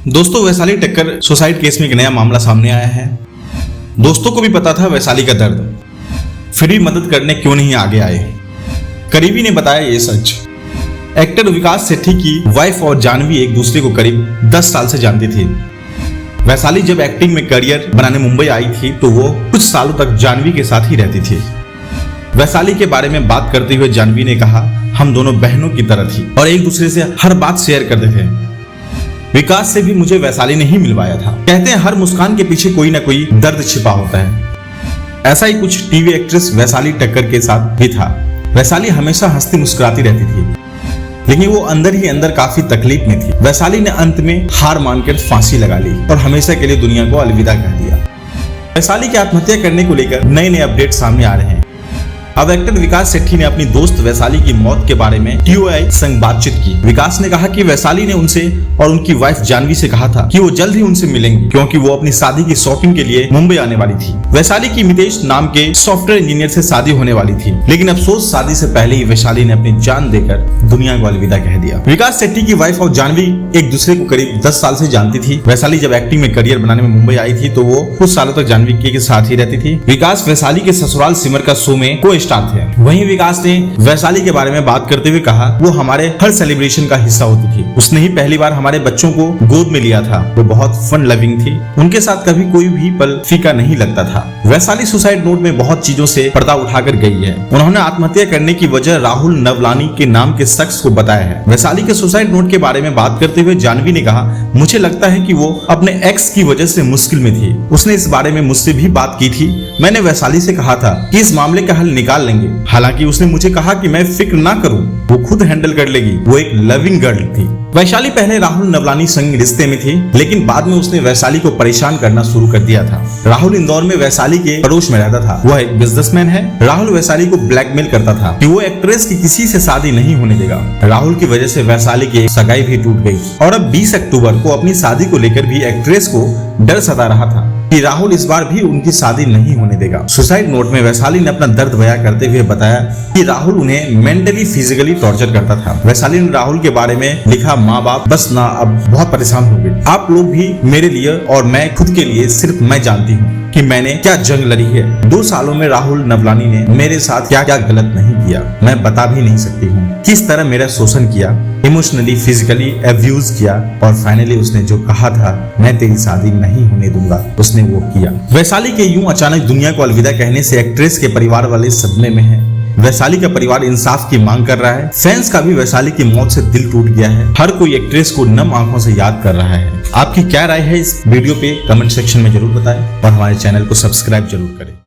दोस्तों, वैशाली टक्कर suicide case में एक नया मामला सामने आया है। दोस्तों को भी पता था वैशाली का दर्द, फिर भी मदद करने क्यों नहीं आगे आए। करीबी ने बताया ये सच। एक्टर विकास सेठी की वाइफ और जानवी एक दूसरे को करीब 10 साल से जानती थी। वैशाली जब एक्टिंग में करियर बनाने मुंबई आई थी तो वो कुछ सालों तक जानवी के साथ ही रहती थी। वैशाली के बारे में बात करते हुए जानवी ने कहा, हम दोनों बहनों की तरह थी और एक दूसरे से हर बात शेयर करते थे। विकास से भी मुझे वैशाली ने ही मिलवाया था। कहते हैं हर मुस्कान के पीछे कोई ना कोई दर्द छिपा होता है। ऐसा ही कुछ टीवी एक्ट्रेस वैशाली टक्कर के साथ भी था। वैशाली हमेशा हंसती मुस्कुराती रहती थी, लेकिन वो अंदर ही अंदर काफी तकलीफ में थी। वैशाली ने अंत में हार मानकर फांसी लगा ली और हमेशा के लिए दुनिया को अलविदा कह दिया। वैशाली की आत्महत्या करने को लेकर नए नए अपडेट सामने आ रहे हैं। अब एक्टर विकास सेठी ने अपनी दोस्त वैशाली की मौत के बारे में TOI संग बातचीत की। विकास ने कहा कि वैशाली ने उनसे और उनकी वाइफ जानवी से कहा था कि वो जल्द ही उनसे मिलेंगे, क्योंकि वो अपनी शादी की शॉपिंग के लिए मुंबई आने वाली थी। वैशाली की मितेश नाम के सॉफ्टवेयर इंजीनियर से शादी होने वाली थी, लेकिन अफसोस शादी से पहले ही वैशाली ने अपनी जान देकर दुनिया को अलविदा कह दिया। विकास सेठी की वाइफ और जानवी एक दूसरे को करीब 10 साल से जानती थी। वैशाली जब एक्टिंग में करियर बनाने में मुंबई आई थी तो वो कुछ सालों तक जानवी के साथ ही रहती थी। विकास वैशाली के ससुराल सिमर का शो में को स्टार थे। वहीं विकास ने वैशाली के बारे में बात करते हुए कहा, वो हमारे हर सेलिब्रेशन का हिस्सा होती थी। उसने ही पहली बार हमारे बच्चों को गोद में लिया था। वो बहुत फन लविंग थी। उनके साथ कभी कोई भी पल फीका नहीं लगता था। वैशाली सुसाइड नोट में बहुत चीजों से पर्दा उठाकर गई है। उन्होंने आत्महत्या करने की वजह राहुल नवलानी के नाम के शख्स को बताया है। वैशाली के सुसाइड नोट के बारे में बात करते हुए जानवी ने कहा, मुझे लगता है कि वो अपने एक्स की वजह से मुश्किल में थी। उसने इस बारे में मुझसे भी बात की थी। मैंने वैशाली से कहा था कि इस मामले का हल निकाल लेंगे। हालांकि उसने मुझे कहा कि मैं फिक्र ना करूं, वो खुद हैंडल कर लेगी। वो एक लविंग गर्ल थी। वैशाली पहले राहुल नवलानी संग रिश्ते में थी, लेकिन बाद में उसने वैशाली को परेशान करना शुरू कर दिया था। राहुल इंदौर में वैशाली के पड़ोस में रहता था। वह एक बिजनेसमैन है। राहुल वैशाली को ब्लैकमेल करता था कि वो एक्ट्रेस की किसी से शादी नहीं होने देगा। राहुल की वजह से वैशाली की सगाई भी टूट गई और अब 20 अक्टूबर को अपनी शादी को लेकर भी एक्ट्रेस को डर सता रहा था कि राहुल इस बार भी उनकी शादी नहीं होने देगा। सुसाइड नोट में वैशाली ने अपना दर्द बयां करते हुए बताया कि राहुल उन्हें मेंटली फिजिकली टॉर्चर करता था। वैशाली ने राहुल के बारे में लिखा, माँ बाप बस ना अब बहुत परेशान हो गए। आप लोग भी मेरे लिए और मैं खुद के लिए सिर्फ मैं जानती हूँ कि मैंने क्या जंग लड़ी है। 2 सालों में राहुल नवलानी ने मेरे साथ क्या क्या गलत नहीं किया, मैं बता भी नहीं सकती हूँ। किस तरह मेरा शोषण किया, इमोशनली फिजिकली अब्यूज किया और फाइनली उसने जो कहा था मैं तेरी शादी नहीं होने दूंगा, उसने वो किया। वैशाली के यूं अचानक दुनिया को अलविदा कहने से एक्ट्रेस के परिवार वाले सदमे में है। वैशाली का परिवार इंसाफ की मांग कर रहा है। फैंस का भी वैशाली की मौत से दिल टूट गया है। हर कोई एक्ट्रेस को नम आंखों से याद कर रहा है। आपकी क्या राय है इस वीडियो पे कमेंट सेक्शन में जरूर बताएं और हमारे चैनल को सब्सक्राइब जरूर करें।